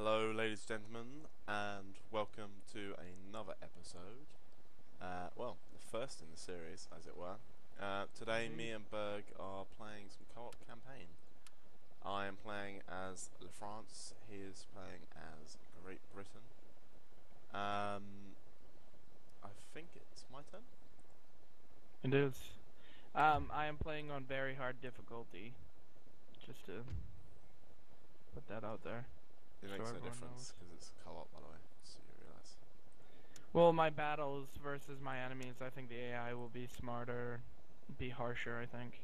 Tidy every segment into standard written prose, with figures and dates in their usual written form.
Hello, ladies and gentlemen, and welcome to another episode. Well, the first in the series, as it were. Today, me and Berg are playing some co-op campaign. I am playing as France. He is playing as Great Britain. I think it's my turn. It is. I am playing on very hard difficulty. Just to put that out there. It So makes no everyone difference knows. because it's co-op, by the way, so you realise. Well, my battles versus my enemies, I think the AI will be smarter, be harsher, I think.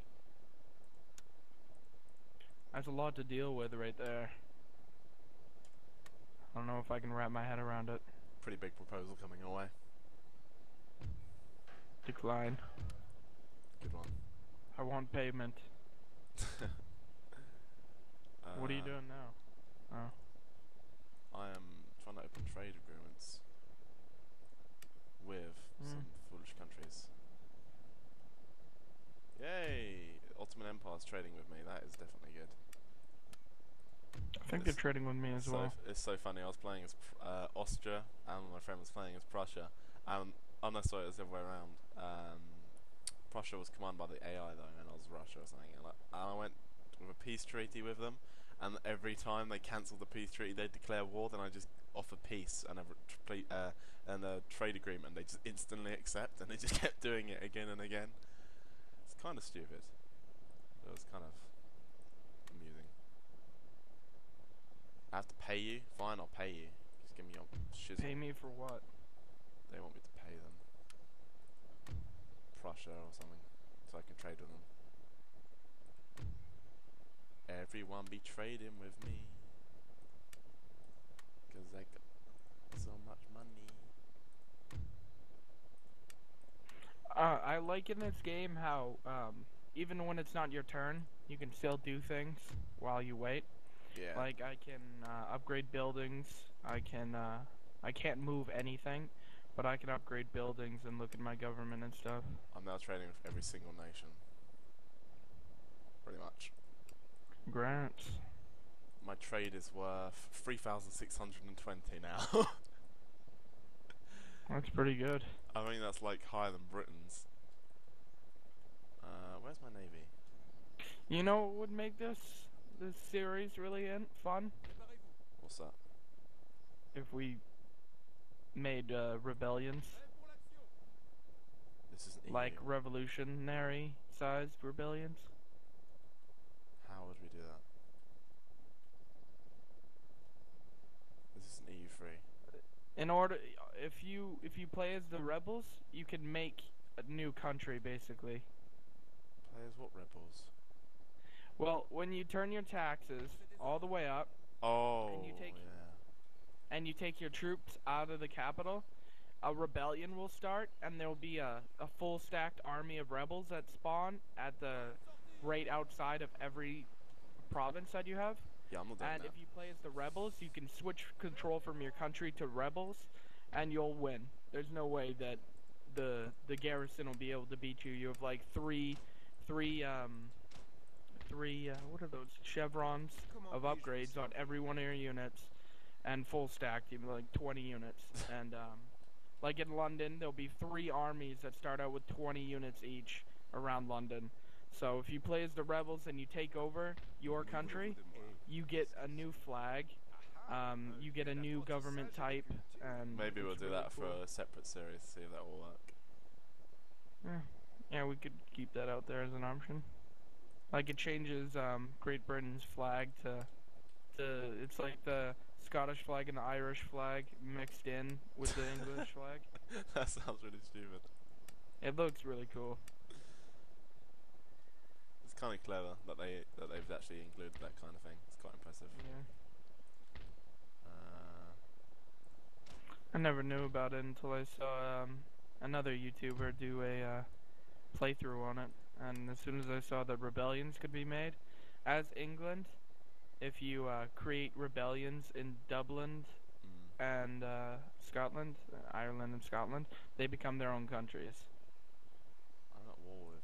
That's a lot to deal with right there. I don't know if I can wrap my head around it. Pretty big proposal coming your way. Decline. Good one. I want payment. What are you doing now? Oh. I am trying to open trade agreements with some foolish countries. Yay! Ottoman Empire's trading with me. That is definitely good. I think they're trading with me as well. It's so funny. I was playing as Austria, and my friend was playing as Prussia. Oh no, sorry, it was the other way around. Prussia was commanded by the AI though, and I was Russia or something. And I went with a peace treaty with them, and every time they cancelled the peace treaty, they'd declare war. Then I just offer peace and a trade agreement. They just instantly accept, and they just kept doing it again and again. It's kind of stupid. But it was kind of amusing. I have to pay you? Fine, I'll pay you. Just give me your shizzle. Pay me for what? They want me to pay them. Prussia or something. So I can trade with them. Everyone be trading with me. Cause I got so much money. I like in this game how, even when it's not your turn, you can still do things while you wait. Yeah. Like, I can, upgrade buildings, I can't move anything, but I can upgrade buildings and look at my government and stuff. I'm now trading with every single nation. Pretty much. Grants. My trade is worth 3,620 now. That's pretty good. I mean, that's like higher than Britain's. Where's my navy? You know what would make this series really fun? What's that? If we made, rebellions. This isn't EU. Like revolutionary-sized rebellions. How would we do that? This isn't EU free. In order, if you play as the rebels, you can make a new country basically. Play as what rebels? Well, when you turn your taxes all the way up, Oh, yeah, and you take your troops out of the capital, a rebellion will start, and there will be a full stacked army of rebels that spawn at the right outside of every province that you have. Yeah, I'm not doing And that. if you play as the rebels, you can switch control from your country to rebels, and you'll win. There's no way that the garrison will be able to beat you. You have like three what are those chevrons of upgrades on every one of your units, and full stacked, even like 20 units. And like in London, there'll be 3 armies that start out with 20 units each around London. So if you play as the rebels and you take over your country, you get a new flag, you get a new government type, and Maybe we'll do really that for cool. a separate series, see if that will work. Yeah, we could keep that out there as an option. Like it changes Great Britain's flag to it's like the Scottish flag and the Irish flag mixed in with the English flag. That sounds really stupid. It looks really cool. It's kind of clever that they've actually included that kind of thing. It's quite impressive. Yeah. I never knew about it until I saw another YouTuber do a playthrough on it, and as soon as I saw that rebellions could be made, as England, if you create rebellions in Dublin and Scotland, Ireland and Scotland, they become their own countries. I'm at war with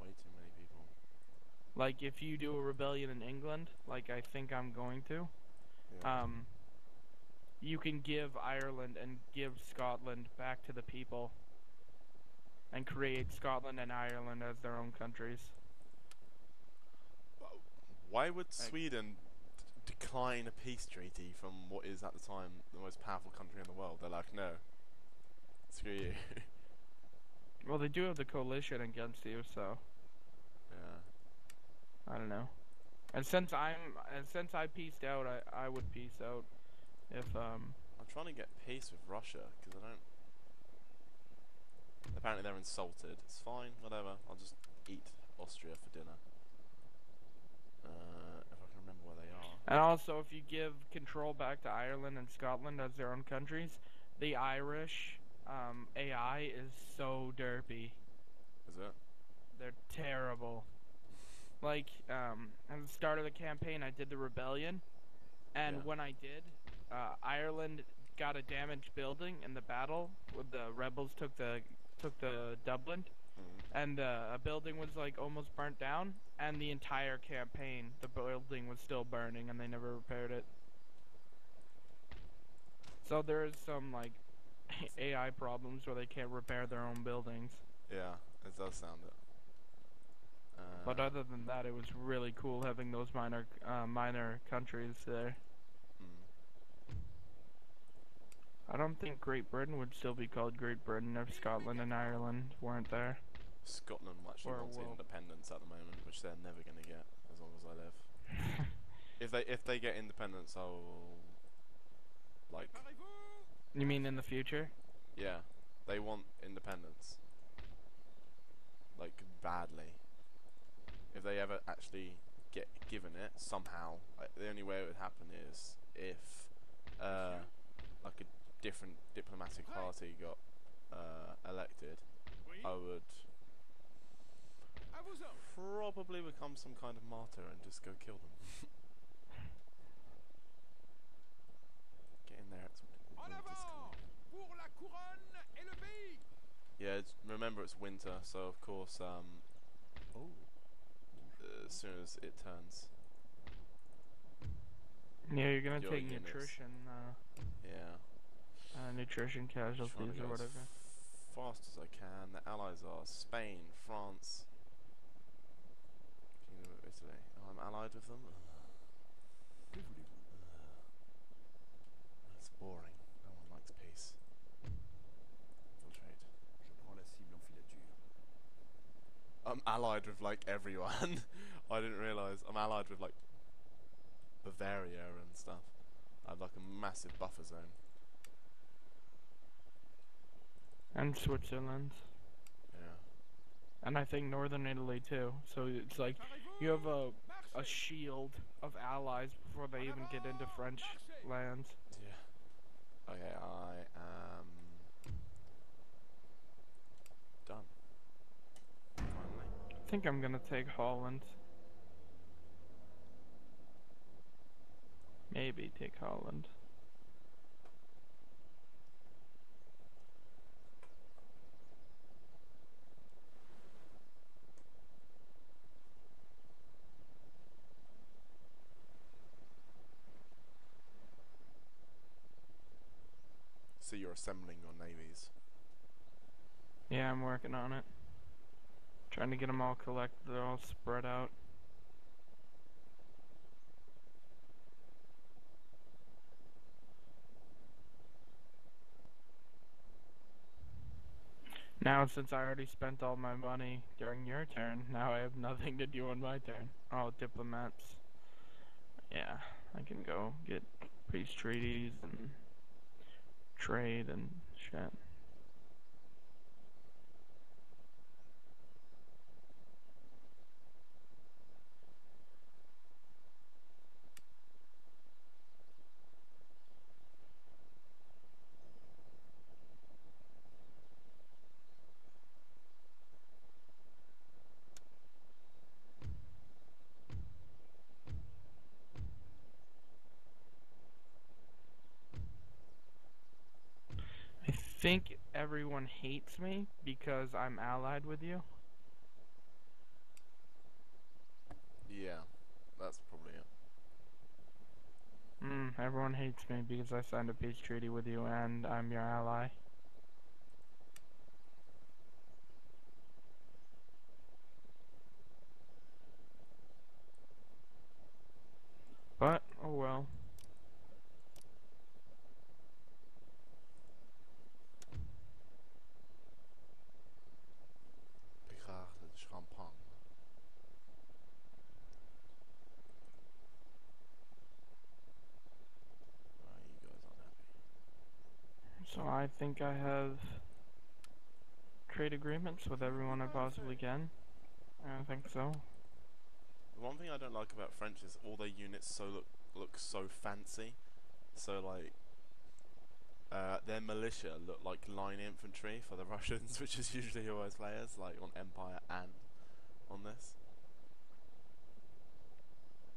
way too many people. Like if you do a rebellion in England, like I think I'm going to, Yeah. you can give Ireland and give Scotland back to the people and create Scotland and Ireland as their own countries. Why would Like, Sweden decline a peace treaty from what is at the time the most powerful country in the world? They're like, no, screw you. well, they do have the coalition against you, so Yeah. I don't know. And since I peaced out, I would peace out if I'm trying to get peace with Russia because I don't. Apparently they're insulted. It's fine, whatever. I'll just eat Austria for dinner. If I can remember where they are. And also, if you give control back to Ireland and Scotland as their own countries, the Irish AI is so derpy. Is it? They're terrible. Like, at the start of the campaign, I did the rebellion, and Yeah. when I did, Ireland got a damaged building in the battle when the rebels took the Dublin, and a building was like almost burnt down, and the entire campaign, the building was still burning, and they never repaired it. So there is some like AI problems where they can't repair their own buildings. Yeah, it does sound it. But other than that, it was really cool having those minor countries there. I don't think Great Britain would still be called Great Britain if Scotland and Ireland weren't there. Scotland actually Or wants will. independence at the moment, which they're never going to get as long as I live. If they get independence, I'll like. You mean in the future? Yeah, they want independence, like badly. If they ever actually get given it somehow, like, the only way it would happen is if like a different diplomatic party got elected. I would probably become some kind of martyr and just go kill them. Get in there, it's winter's coming. Yeah, remember it's winter, so of course, as soon as it turns. Yeah, you're gonna Your take units. nutrition, Yeah. nutrition Trying casualties to or go as whatever. fast as I can. The allies are Spain, France, Kingdom of Italy. Oh, I'm allied with them. That's boring. No one likes peace. Infiltrate. I'm allied with like everyone. I didn't realise. I'm allied with like Bavaria and stuff. I have like a massive buffer zone. And Switzerland. Yeah. And I think Northern Italy too. So it's like you have a shield of allies before they even get into French lands. Yeah. Okay, I am done. Finally. I think I'm gonna take Holland. Maybe take Holland. So you're assembling your navies. Yeah, I'm working on it. Trying to get them all collected, they're all spread out. Now, since I already spent all my money during your turn, now I have nothing to do on my turn. Oh, diplomats. Yeah, I can go get peace treaties and trade and shit. I think everyone hates me because I'm allied with you. Yeah, that's probably it. Everyone hates me because I signed a peace treaty with you and I'm your ally. But, oh well. Picard champagne. Why you guys unhappy? So I think I have trade agreements with everyone I possibly can. I think so. The one thing I don't like about French is all their units look so fancy. So like their militia look like line infantry for the Russians, which is usually who I play as, like on Empire and on this.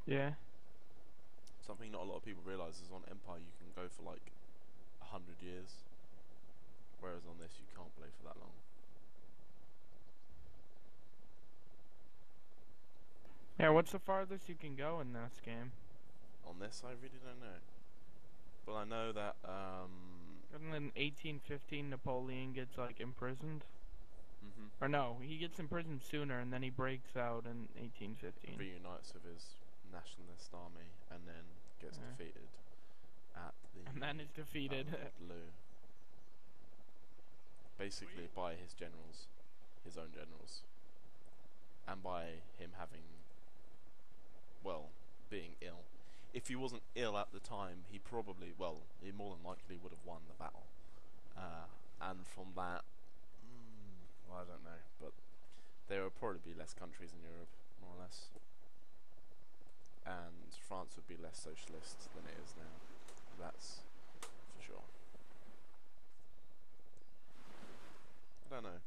Yeah. Something not a lot of people realise is on Empire you can go for like 100 years, whereas on this you can't play for that long. Yeah, what's the farthest you can go in this game? On this I really don't know. But I know that And then 1815 Napoleon gets like imprisoned. Or no, he gets imprisoned sooner and then he breaks out in 1815. reunites with his nationalist army and then gets defeated at the And then is defeated. Waterloo. Basically by his generals, his own generals, and by him having, well, being ill. If he wasn't ill at the time, he probably, well, he more than likely would have won the battle. And from that, well, I don't know, but there would probably be less countries in Europe, more or less. And France would be less socialist than it is now. That's for sure. I don't know.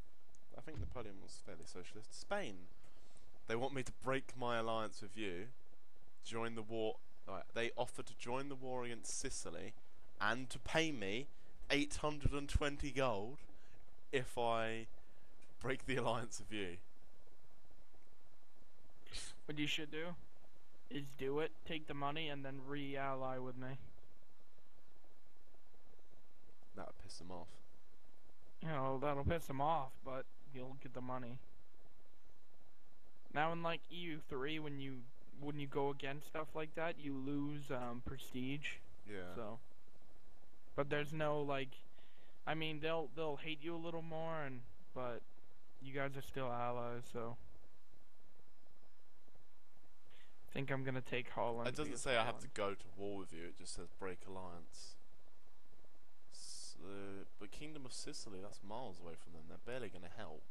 I think Napoleon was fairly socialist. Spain, they want me to break my alliance with you, join the war. Right, they offer to join the war against Sicily and to pay me 820 gold if I break the alliance with you. What you should do is do it, take the money, and then re-ally with me. That would piss them off. You know, that'll piss them off, but you'll get the money. Now in like EU3, when you go against stuff like that, you lose prestige. Yeah. So, but there's no like, I mean, they'll hate you a little more, but you guys are still allies. So, I think I'm gonna take Holland. It doesn't say I have to go to war with you. It just says break alliance. But Kingdom of Sicily, that's miles away from them. They're barely gonna help.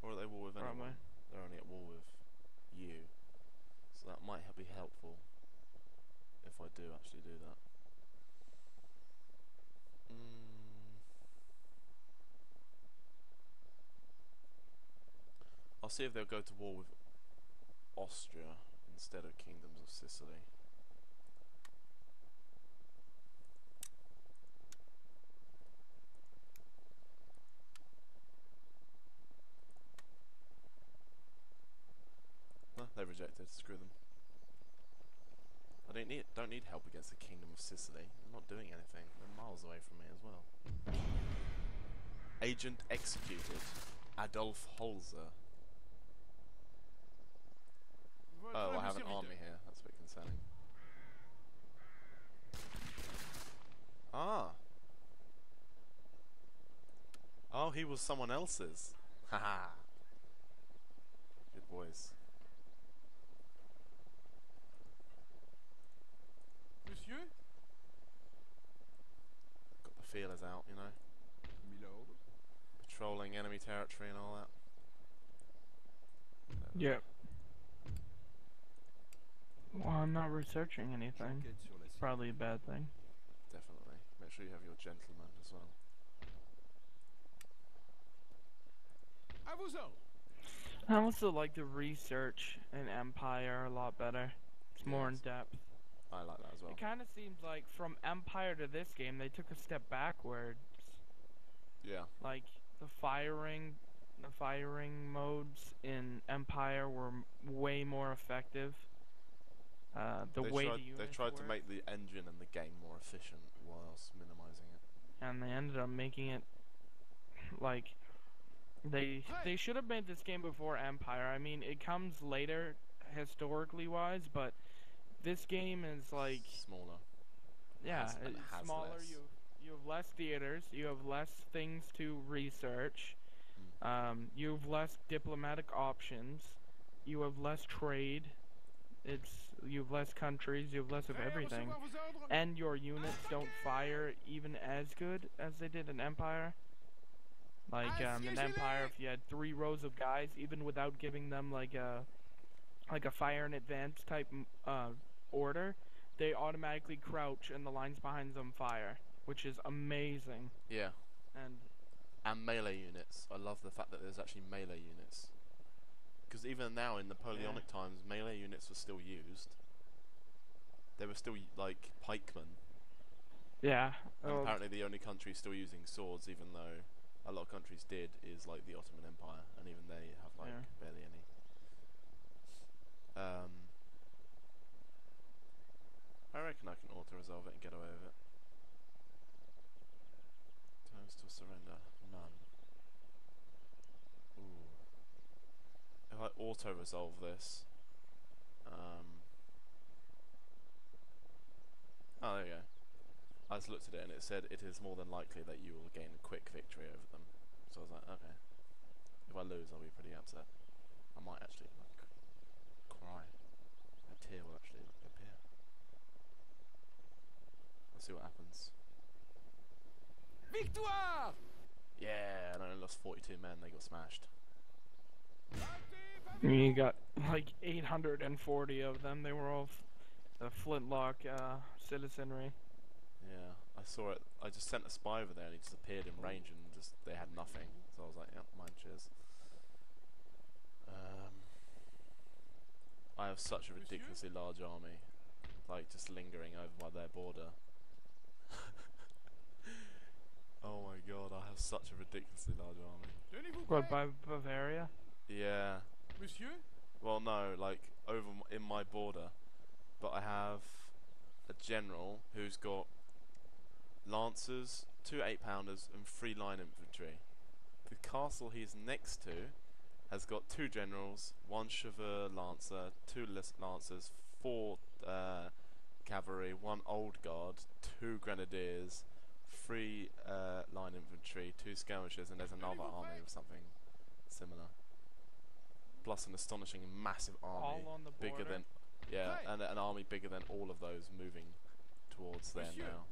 Or are they at war with anyone? They're only at war with you. So that might be helpful if I do actually do that. I'll see if they'll go to war with Austria instead of Kingdoms of Sicily. No, they rejected. Screw them. I don't need help against the Kingdom of Sicily. They're not doing anything. They're miles away from me as well. Agent executed. Adolf Holzer. Oh, I have an army here. That's a bit concerning. Ah. Oh, he was someone else's. Haha. Good boys. Monsieur? Got the feelers out, you know. Milord. Patrolling enemy territory and all that. Yep. Well, I'm not researching anything. It's probably a bad thing. Definitely. Make sure you have your gentleman as well. À vos ordres. I also like the research in Empire a lot better. It's more in depth. I like that as well. It kind of seems like from Empire to this game, they took a step backwards. Yeah. Like the firing modes in Empire were way more effective. the way the units They tried to work, make the engine and the game more efficient whilst minimizing it. and they ended up making it like they should have made this game before Empire. I mean, it comes later historically wise, but this game is like Smaller. yeah, And it's has smaller. less. You have less theaters. You have less things to research. You have less diplomatic options. You have less trade. You have less countries. You have less of Prêt à everything. recevoir vos ordres? And your units don't fire even as good as they did in Empire. Like in Empire, if you had 3 rows of guys, even without giving them like a fire in advance type order, they automatically crouch and the lines behind them fire, which is amazing. Yeah. And melee units. I love the fact that there's actually melee units. Because even now in Napoleonic times, melee units were still used. They were still like pikemen. yeah. And apparently the only country still using swords, even though a lot of countries did, is like the Ottoman Empire, and even they have like barely any. I reckon I can auto-resolve it and get away with it. Times to surrender. None. Ooh. If I auto-resolve this... oh, there you go. I just looked at it and it said it is more than likely that you will gain a quick victory over them. So I was like, okay. If I lose, I'll be pretty upset. I might actually, like, cry. A tear will actually appear. Let's see what happens. Victoire! Yeah, and I only lost 42 men, they got smashed. You got like 840 of them. They were all the flintlock citizenry. Yeah, I saw it. I just sent a spy over there and he just appeared in range and just they had nothing. So I was like, yep, mine cheers. I have such a ridiculously large army, like just lingering over by their border. Oh my god, I have such a ridiculously large army. Tenez-vous What, prêt? by Bavaria? Yeah. Monsieur? Well, no, like over in my border, but I have a general who's got lancers, 2 8-pounders, and 3 line infantry. The castle he's next to has got 2 generals, 1 chevalier lancer, 2 lancers, 4 cavalry, 1 old guard, 2 grenadiers, 3 line infantry, 2 skirmishers, and there's another army with something similar. Plus an astonishing massive army, All on the bigger border? than and an army bigger than all of those moving towards there Monsieur? now.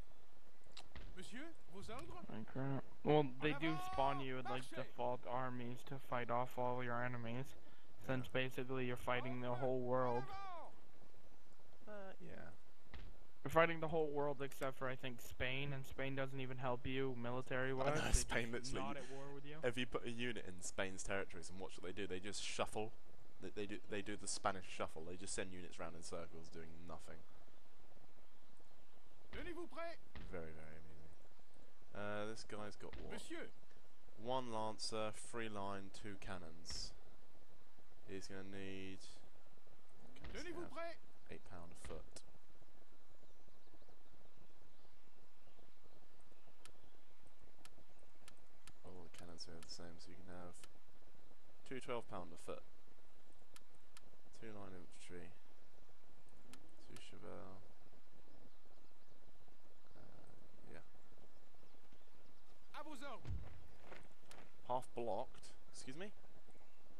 Monsieur, vos ordres? Like crap. Well, they do spawn you with like default armies to fight off all your enemies, since basically you're fighting the whole world. Yeah. You're fighting the whole world except for I think Spain, and Spain doesn't even help you military-wise. I know, They Spain just literally- not at war with you. If you put a unit in Spain's territories and watch what they do, they just shuffle. They do the Spanish shuffle. They just send units around in circles doing nothing. Tenez-vous prêt? Very, very amusing. This guy's got what? Monsieur? 1 lancer, 3 line, 2 cannons. He's gonna need. Tenez-vous prêt? 8-pound a foot. All the cannons are the same, so you can have 2 12-pound a foot, 2 line infantry, 2 chevalier. Yeah. À vos ordres. Half blocked. Excuse me?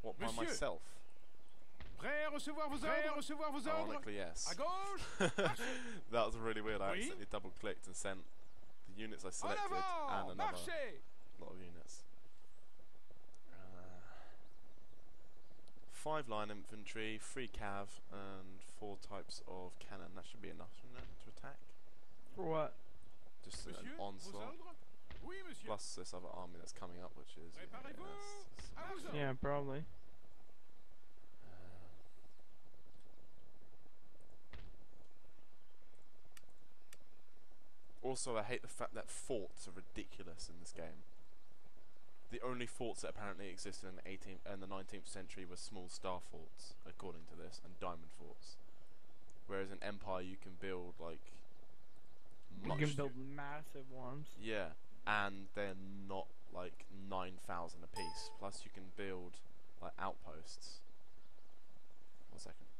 What, by Monsieur. myself? Prêt à recevoir vos ordres? Prêt à recevoir vos ordres? Ironically, yes. À gauche. That was really weird. I Oui. accidentally double clicked and sent the units I En selected and avant. another Marchez. lot of units. 5 line infantry, 3 cav, and 4 types of cannon. That should be enough, shouldn't it, to attack? For what? Just an Monsieur, vos onslaught. ordres? Oui, monsieur. Plus this other army that's coming up, which is. Préparez-vous. À vos ordres. Yeah, probably. Also, I hate the fact that forts are ridiculous in this game. The only forts that apparently existed in the 18th and the 19th century were small star forts, according to this, and diamond forts. Whereas in Empire you can build like You can build massive ones. Yeah, and they're not like 9,000 a piece. Plus you can build like outposts. 1 second.